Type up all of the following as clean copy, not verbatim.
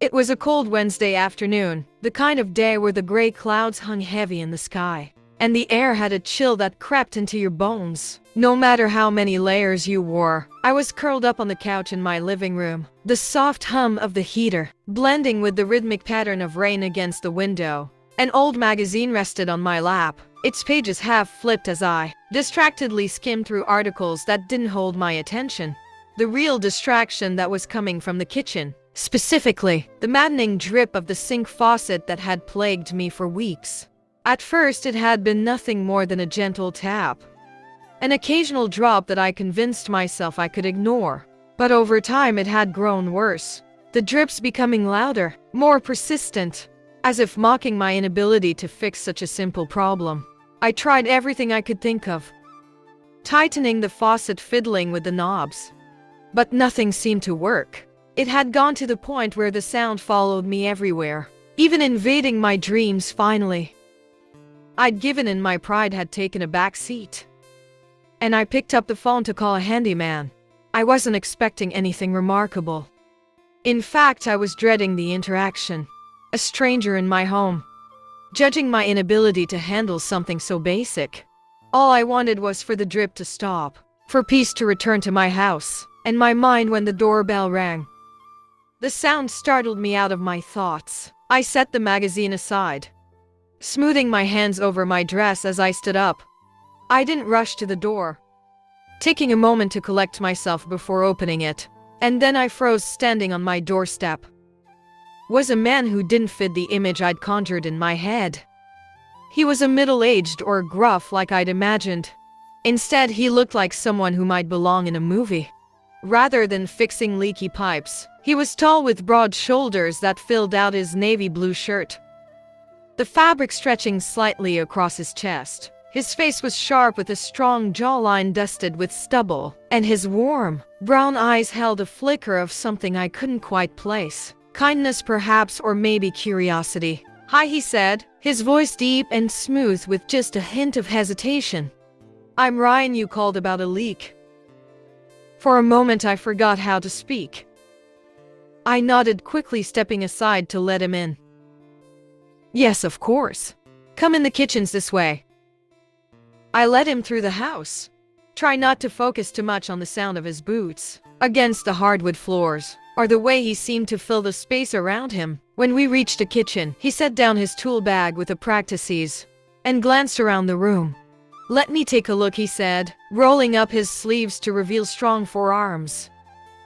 It was a cold Wednesday afternoon, the kind of day where the gray clouds hung heavy in the sky, and the air had a chill that crept into your bones. No matter how many layers you wore, I was curled up on the couch in my living room, the soft hum of the heater, blending with the rhythmic pattern of rain against the window. An old magazine rested on my lap, its pages half flipped as I distractedly skimmed through articles that didn't hold my attention. The real distraction that was coming from the kitchen. Specifically, the maddening drip of the sink faucet that had plagued me for weeks. At first, it had been nothing more than a gentle tap. An occasional drop that I convinced myself I could ignore. But over time, it had grown worse. The drips becoming louder, more persistent, as if mocking my inability to fix such a simple problem. I tried everything I could think of. Tightening the faucet, fiddling with the knobs. But nothing seemed to work. It had gone to the point where the sound followed me everywhere, even invading my dreams finally. I'd given in, my pride had taken a back seat. And I picked up the phone to call a handyman. I wasn't expecting anything remarkable. In fact, I was dreading the interaction. A stranger in my home, judging my inability to handle something so basic. All I wanted was for the drip to stop, for peace to return to my house, and my mind when the doorbell rang. The sound startled me out of my thoughts. I set the magazine aside, smoothing my hands over my dress as I stood up. I didn't rush to the door, taking a moment to collect myself before opening it. And then I froze, standing on my doorstep. Was a man who didn't fit the image I'd conjured in my head. He was a middle-aged or gruff like I'd imagined. Instead, he looked like someone who might belong in a movie. Rather than fixing leaky pipes, he was tall with broad shoulders that filled out his navy blue shirt, the fabric stretching slightly across his chest. His face was sharp with a strong jawline dusted with stubble, and his warm, brown eyes held a flicker of something I couldn't quite place. Kindness perhaps, or maybe curiosity. "Hi," he said, his voice deep and smooth with just a hint of hesitation. "I'm Ryan, you called about a leak." For a moment I forgot how to speak. I nodded quickly, stepping aside to let him in. "Yes, of course. Come in, the kitchen's this way." I led him through the house. Try not to focus too much on the sound of his boots against the hardwood floors, or the way he seemed to fill the space around him. When we reached the kitchen, he set down his tool bag with a practice ease and glanced around the room. "Let me take a look," he said, rolling up his sleeves to reveal strong forearms,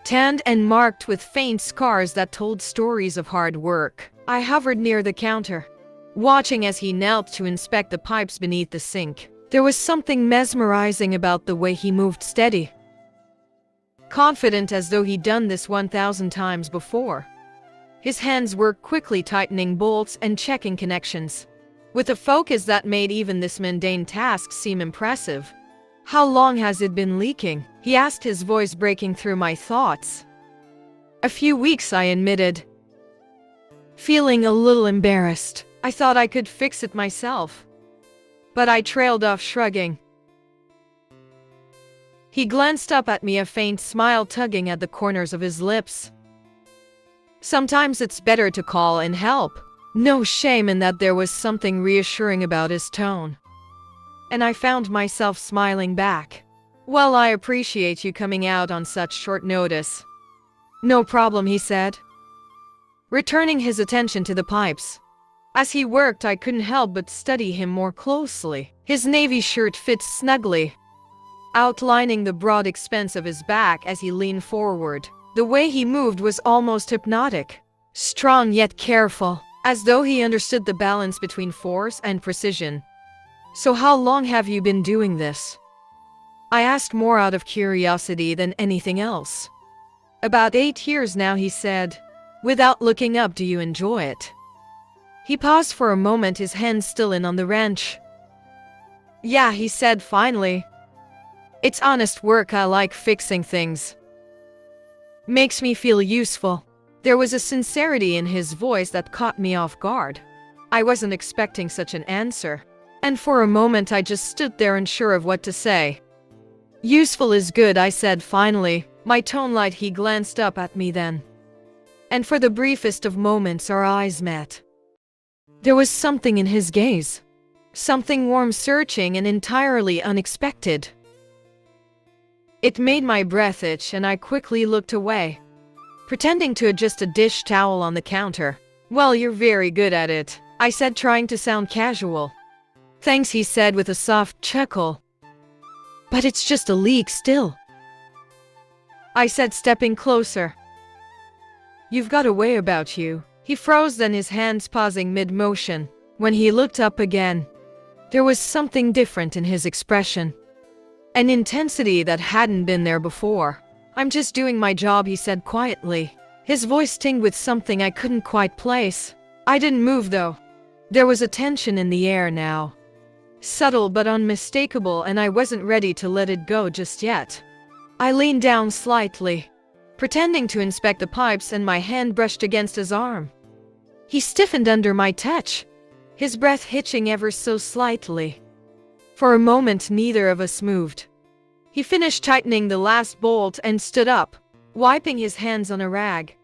tanned and marked with faint scars that told stories of hard work. I hovered near the counter, watching as he knelt to inspect the pipes beneath the sink. There was something mesmerizing about the way he moved, steady, confident, as though he'd done this 1,000 times before. His hands worked quickly, tightening bolts and checking connections, with a focus that made even this mundane task seem impressive. "How long has it been leaking?" he asked, his voice breaking through my thoughts. "A few weeks," I admitted, feeling a little embarrassed. I thought I could fix it myself. But I trailed off, shrugging. He glanced up at me, a faint smile tugging at the corners of his lips. "Sometimes it's better to call and help." No shame in that. There was something reassuring about his tone, and I found myself smiling back. "Well, I appreciate you coming out on such short notice." "No problem," he said, returning his attention to the pipes. As he worked, I couldn't help but study him more closely. His navy shirt fit snugly, outlining the broad expanse of his back as he leaned forward. The way he moved was almost hypnotic, strong yet careful, as though he understood the balance between force and precision. "So how long have you been doing this?" I asked, more out of curiosity than anything else. "About 8 years now," he said, without looking up. "Do you enjoy it?" He paused for a moment, his hand still in on the wrench. "Yeah," he said finally. "It's honest work. I like fixing things. Makes me feel useful." There was a sincerity in his voice that caught me off guard. I wasn't expecting such an answer, and for a moment I just stood there unsure of what to say. "Useful is good," I said finally, my tone light. He glanced up at me then, and for the briefest of moments our eyes met. There was something in his gaze. Something warm, searching, and entirely unexpected. It made my breath itch and I quickly looked away, pretending to adjust a dish towel on the counter. "Well, you're very good at it," I said, trying to sound casual. "Thanks," he said with a soft chuckle. "But it's just a leak still," I said, stepping closer. "You've got a way about you." He froze, then his hands pausing mid-motion. When he looked up again, there was something different in his expression. An intensity that hadn't been there before. "I'm just doing my job," he said quietly. His voice tinged with something I couldn't quite place. I didn't move though. There was a tension in the air now. Subtle but unmistakable, and I wasn't ready to let it go just yet. I leaned down slightly, pretending to inspect the pipes, and my hand brushed against his arm. He stiffened under my touch, his breath hitching ever so slightly. For a moment neither of us moved. He finished tightening the last bolt and stood up, wiping his hands on a rag.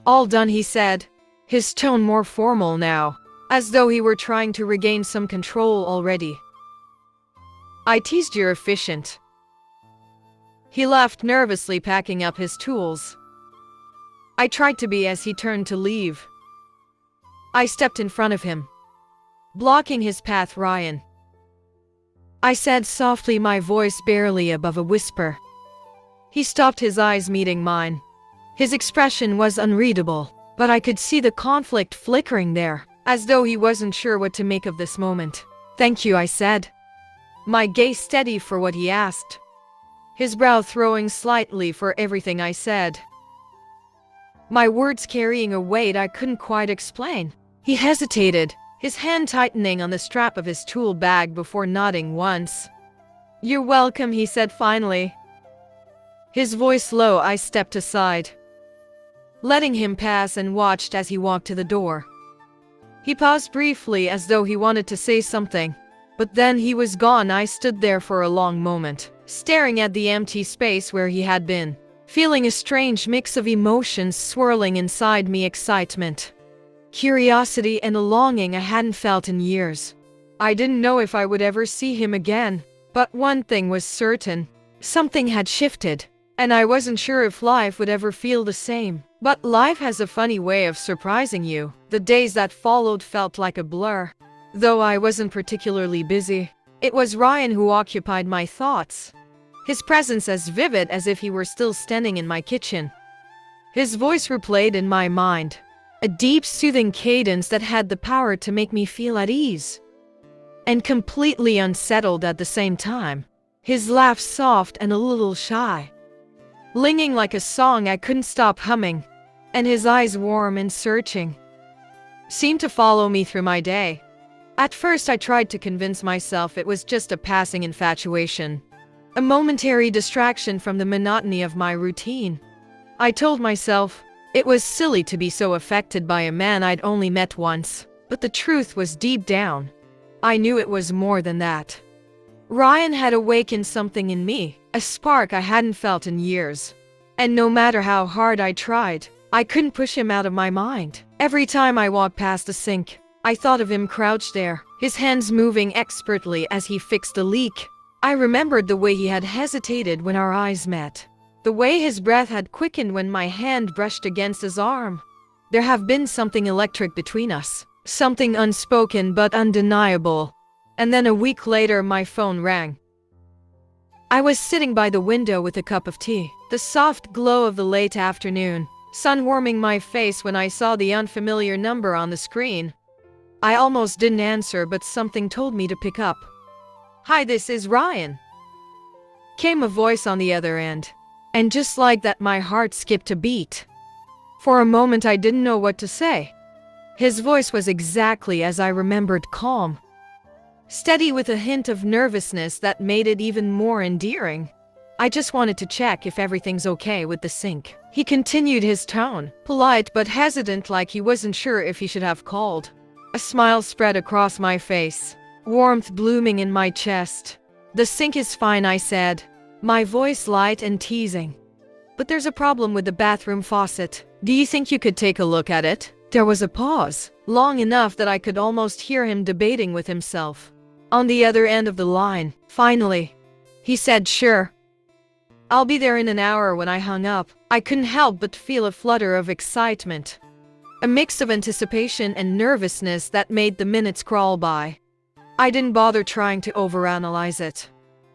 "All done," he said, his tone more formal now, as though he were trying to regain some control already. I teased, "You're efficient." He laughed nervously, packing up his tools. I tried to be as he turned to leave. I stepped in front of him, blocking his path. "Ryan," I said softly, my voice barely above a whisper. He stopped, his eyes meeting mine. His expression was unreadable, but I could see the conflict flickering there, as though he wasn't sure what to make of this moment. "Thank you," I said, my gaze steady for what he asked, his brow throwing slightly for everything I said, my words carrying a weight I couldn't quite explain. He hesitated, his hand tightening on the strap of his tool bag before nodding once. "You're welcome," he said finally, his voice low. I stepped aside, letting him pass, and watched as he walked to the door. He paused briefly as though he wanted to say something, but then he was gone. I stood there for a long moment, staring at the empty space where he had been, feeling a strange mix of emotions swirling inside me: excitement, curiosity, and a longing I hadn't felt in years. I didn't know if I would ever see him again, but one thing was certain: something had shifted, and I wasn't sure if life would ever feel the same. But life has a funny way of surprising you. The days that followed felt like a blur. Though I wasn't particularly busy, it was Ryan who occupied my thoughts, his presence as vivid as if he were still standing in my kitchen. His voice replayed in my mind, a deep, soothing cadence that had the power to make me feel at ease and completely unsettled at the same time. His laugh soft and a little shy, lingering like a song I couldn't stop humming, and his eyes warm and searching seemed to follow me through my day. At first I tried to convince myself it was just a passing infatuation, a momentary distraction from the monotony of my routine. I told myself it was silly to be so affected by a man I'd only met once, but the truth was, deep down, I knew it was more than that. Ryan had awakened something in me, a spark I hadn't felt in years. And no matter how hard I tried, I couldn't push him out of my mind. Every time I walked past the sink, I thought of him crouched there, his hands moving expertly as he fixed a leak. I remembered the way he had hesitated when our eyes met, the way his breath had quickened when my hand brushed against his arm. There had been something electric between us, something unspoken but undeniable. And then a week later my phone rang. I was sitting by the window with a cup of tea, the soft glow of the late afternoon sun warming my face when I saw the unfamiliar number on the screen. I almost didn't answer, but something told me to pick up. "Hi, this is Ryan," came a voice on the other end, and just like that my heart skipped a beat. For a moment I didn't know what to say. His voice was exactly as I remembered, calm, steady, with a hint of nervousness that made it even more endearing. "I just wanted to check if everything's okay with the sink," he continued, his tone polite but hesitant, like he wasn't sure if he should have called. A smile spread across my face, warmth blooming in my chest. "The sink is fine," I said, my voice light and teasing. But there's a problem with the bathroom faucet. Do you think you could take a look at it? There was a pause, long enough that I could almost hear him debating with himself. On the other end of the line, finally, he said, "Sure. I'll be there in an hour." When I hung up, I couldn't help but feel a flutter of excitement. A mix of anticipation and nervousness that made the minutes crawl by. I didn't bother trying to overanalyze it.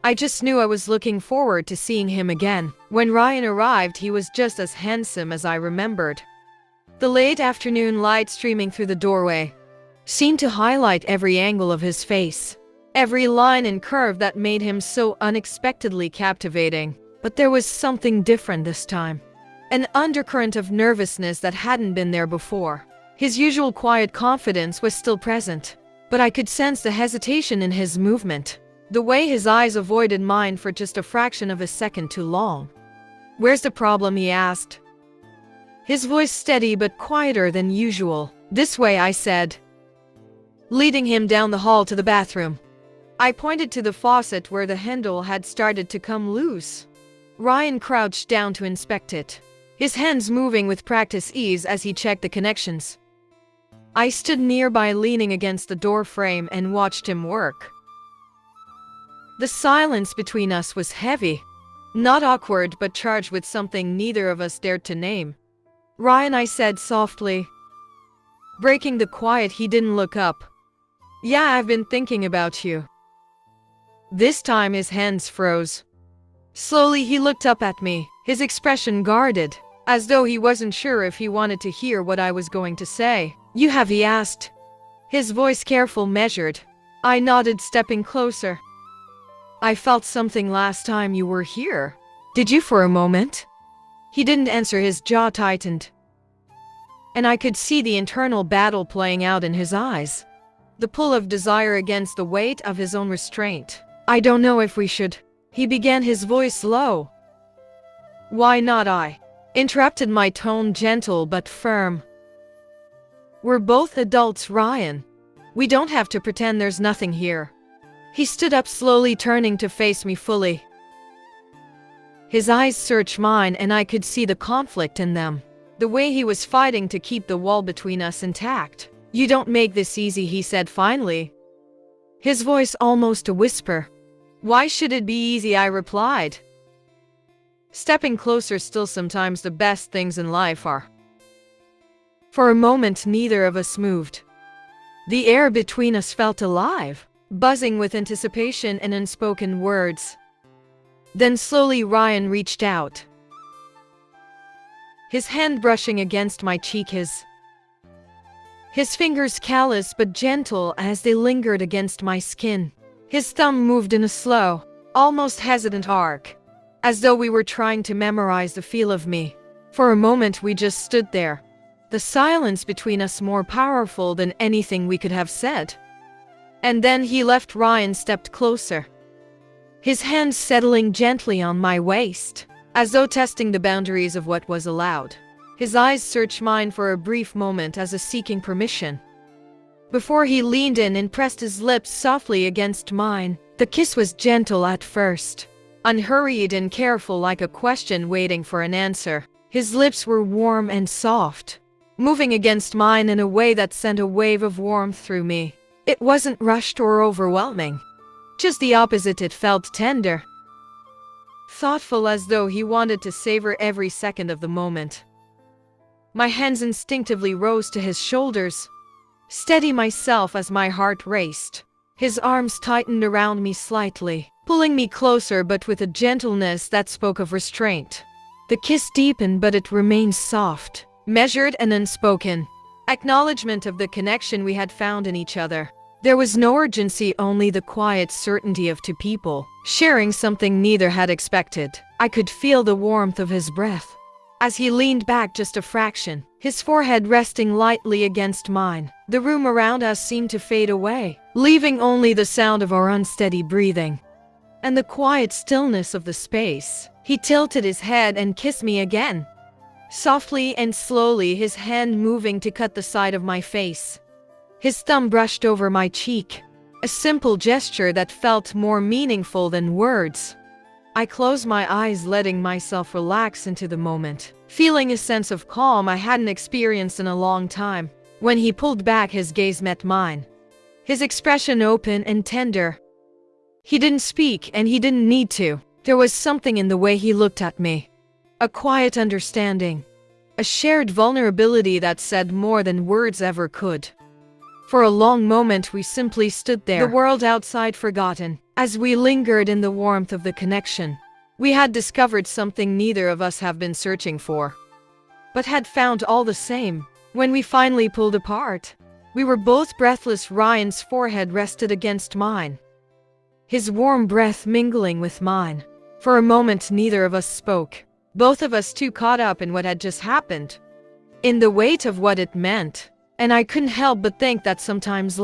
I just knew I was looking forward to seeing him again. When Ryan arrived, he was just as handsome as I remembered. The late afternoon light streaming through the doorway seemed to highlight every angle of his face, every line and curve that made him so unexpectedly captivating. But there was something different this time. An undercurrent of nervousness that hadn't been there before. His usual quiet confidence was still present, but I could sense the hesitation in his movement, the way his eyes avoided mine for just a fraction of a second too long. "Where's the problem?" he asked, his voice steady but quieter than usual. "This way," I said, leading him down the hall to the bathroom. I pointed to the faucet where the handle had started to come loose. Ryan crouched down to inspect it, his hands moving with practiced ease as he checked the connections. I stood nearby, leaning against the door frame, and watched him work. The silence between us was heavy, not awkward but charged with something neither of us dared to name. "Ryan," I said softly. Breaking the quiet, he didn't look up. "Yeah, I've been thinking about you." This time his hands froze. Slowly he looked up at me, his expression guarded, as though he wasn't sure if he wanted to hear what I was going to say. "You have?" he asked, his voice careful, measured. I nodded, stepping closer. "I felt something last time you were here." "Did you for a moment?" He didn't answer, his jaw tightened, and I could see the internal battle playing out in his eyes. The pull of desire against the weight of his own restraint. "I don't know if we should," he began, his voice low. "Why not?" I interrupted, my tone gentle but firm. "We're both adults, Ryan. We don't have to pretend there's nothing here." He stood up slowly, turning to face me fully. His eyes searched mine, and I could see the conflict in them, the way he was fighting to keep the wall between us intact. "You don't make this easy," he said finally, his voice almost a whisper. "Why should it be easy?" I replied, stepping closer. "Still, sometimes the best things in life are." For a moment, neither of us moved. The air between us felt alive, buzzing with anticipation and unspoken words. Then slowly Ryan reached out, his hand brushing against my cheek, his fingers callous but gentle as they lingered against my skin. His thumb moved in a slow, almost hesitant arc, as though we were trying to memorize the feel of me. For a moment we just stood there, the silence between us more powerful than anything we could have said. And then he left. Ryan stepped closer, his hands settling gently on my waist, as though testing the boundaries of what was allowed. His eyes searched mine for a brief moment, as if seeking permission, before he leaned in and pressed his lips softly against mine. The kiss was gentle at first, unhurried and careful, like a question waiting for an answer. His lips were warm and soft, moving against mine in a way that sent a wave of warmth through me. It wasn't rushed or overwhelming, just the opposite. It felt tender, thoughtful, as though he wanted to savor every second of the moment. My hands instinctively rose to his shoulders, steady myself as my heart raced. His arms tightened around me slightly, pulling me closer, but with a gentleness that spoke of restraint. The kiss deepened, but it remained soft, measured and unspoken, acknowledgement of the connection we had found in each other. There was no urgency, only the quiet certainty of two people sharing something neither had expected. I could feel the warmth of his breath as he leaned back just a fraction, his forehead resting lightly against mine. The room around us seemed to fade away, leaving only the sound of our unsteady breathing and the quiet stillness of the space. He tilted his head and kissed me again, softly and slowly, his hand moving to cut the side of my face. His thumb brushed over my cheek, a simple gesture that felt more meaningful than words. I closed my eyes, letting myself relax into the moment, feeling a sense of calm I hadn't experienced in a long time. When he pulled back, his gaze met mine. His expression open and tender. He didn't speak, and he didn't need to. There was something in the way he looked at me. A quiet understanding. A shared vulnerability that said more than words ever could. For a long moment we simply stood there, the world outside forgotten. As we lingered in the warmth of the connection, we had discovered something neither of us have been searching for, but had found all the same. When we finally pulled apart, we were both breathless. Ryan's forehead rested against mine, his warm breath mingling with mine. For a moment neither of us spoke, both of us too caught up in what had just happened, in the weight of what it meant. And I couldn't help but think that sometimes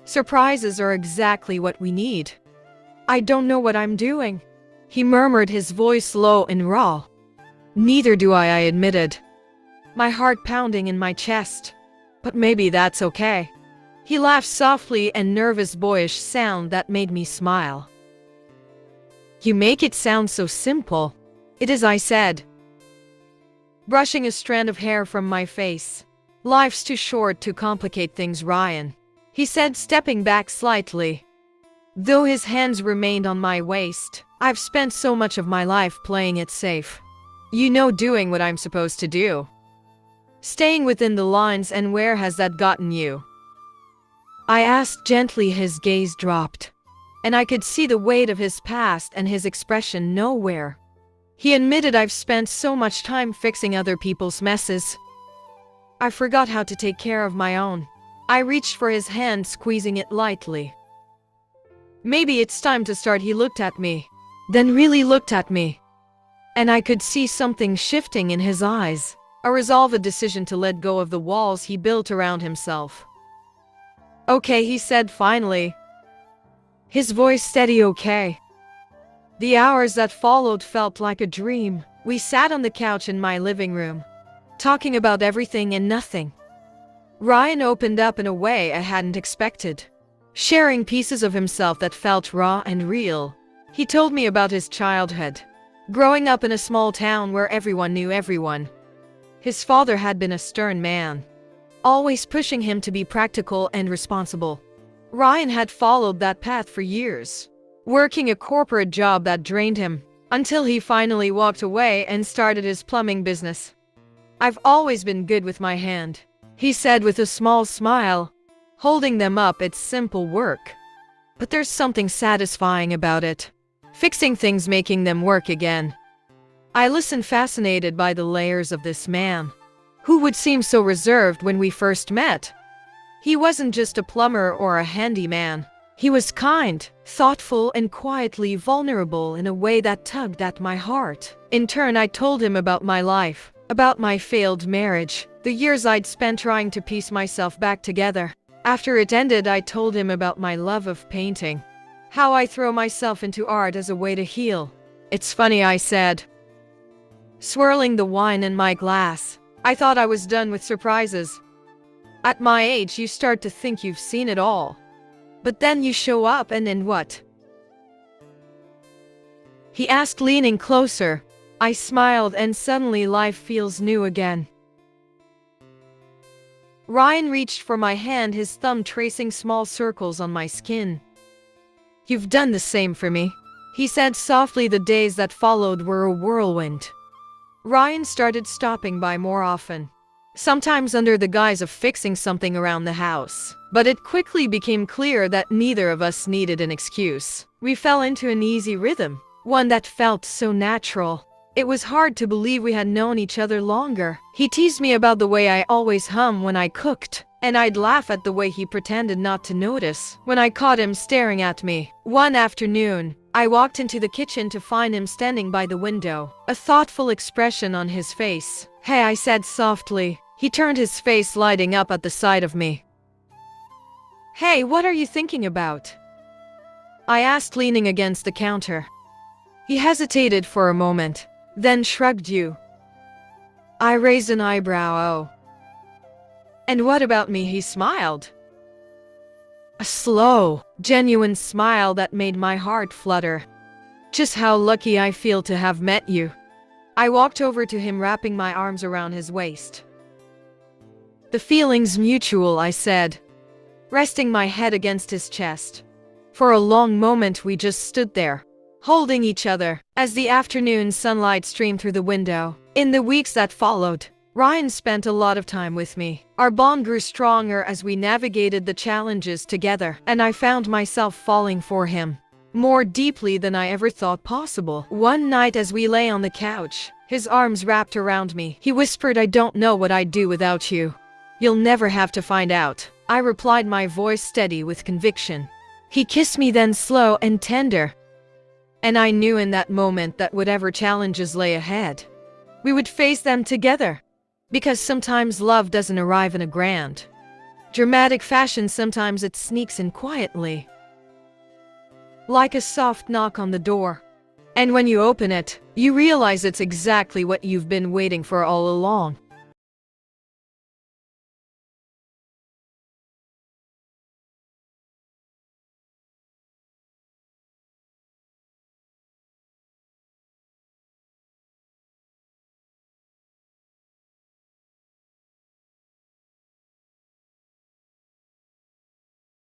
surprises are exactly what we need. I don't know what I'm doing, he murmured, his voice low and raw. Neither do I admitted, my heart pounding in my chest. But maybe that's okay. He laughed softly, and nervous, boyish sound that made me smile. You make it sound so simple. It is, I said, brushing a strand of hair from my face. Life's too short to complicate things, Ryan, he said, stepping back slightly. Though his hands remained on my waist, I've spent so much of my life playing it safe. You know, doing what I'm supposed to do. Staying within the lines, and where has that gotten you? I asked gently. His gaze dropped, and I could see the weight of his past and his expression nowhere. He admitted, I've spent so much time fixing other people's messes. I forgot how to take care of my own. I reached for his hand, squeezing it lightly. Maybe it's time to start. He looked at me, then really looked at me, and I could see something shifting in his eyes. A resolve, a decision to let go of the walls he built around himself. Okay, he said finally, his voice steady. Okay. The hours that followed felt like a dream. We sat on the couch in my living room, talking about everything and nothing. Ryan opened up in a way I hadn't expected, sharing pieces of himself that felt raw and real. He told me about his childhood, growing up in a small town where everyone knew everyone. His father had been a stern man, always pushing him to be practical and responsible. Ryan had followed that path for years, working a corporate job that drained him, until he finally walked away and started his plumbing business. I've always been good with my hand, he said with a small smile, holding them up. It's simple work, but there's something satisfying about it. Fixing things, making them work again. I listened, fascinated by the layers of this man, who would seem so reserved when we first met. He wasn't just a plumber or a handyman. He was kind, thoughtful, and quietly vulnerable in a way that tugged at my heart. In turn, I told him about my life, about my failed marriage, the years I'd spent trying to piece myself back together. After it ended, I told him about my love of painting, how I throw myself into art as a way to heal. It's funny, I said, swirling the wine in my glass. I thought I was done with surprises. At my age, you start to think you've seen it all. But then you show up, and then what? He asked, leaning closer. I smiled, and suddenly life feels new again. Ryan reached for my hand, his thumb tracing small circles on my skin. You've done the same for me, he said softly. The days that followed were a whirlwind. Ryan started stopping by more often, sometimes under the guise of fixing something around the house. But it quickly became clear that neither of us needed an excuse. We fell into an easy rhythm, one that felt so natural. It was hard to believe we had known each other longer. He teased me about the way I always hum when I cooked, and I'd laugh at the way he pretended not to notice when I caught him staring at me. One afternoon, I walked into the kitchen to find him standing by the window, a thoughtful expression on his face. Hey, I said softly. He turned, his face lighting up at the sight of me. Hey, what are you thinking about? I asked, leaning against the counter. He hesitated for a moment, then shrugged. You. I raised an eyebrow. Oh. And what about me? He smiled. A slow, genuine smile that made my heart flutter. Just how lucky I feel to have met you. I walked over to him, wrapping my arms around his waist. The feeling's mutual, I said, resting my head against his chest. For a long moment we just stood there, holding each other, as the afternoon sunlight streamed through the window. In the weeks that followed, Ryan spent a lot of time with me. Our bond grew stronger as we navigated the challenges together, and I found myself falling for him more deeply than I ever thought possible. One night as we lay on the couch, his arms wrapped around me, he whispered, "I don't know what I'd do without you." "You'll never have to find out," I replied, my voice steady with conviction. He kissed me, then slow and tender, and I knew in that moment that whatever challenges lay ahead, we would face them together. Because sometimes love doesn't arrive in a grand, dramatic fashion. Sometimes it sneaks in quietly, like a soft knock on the door. And when you open it, you realize it's exactly what you've been waiting for all along.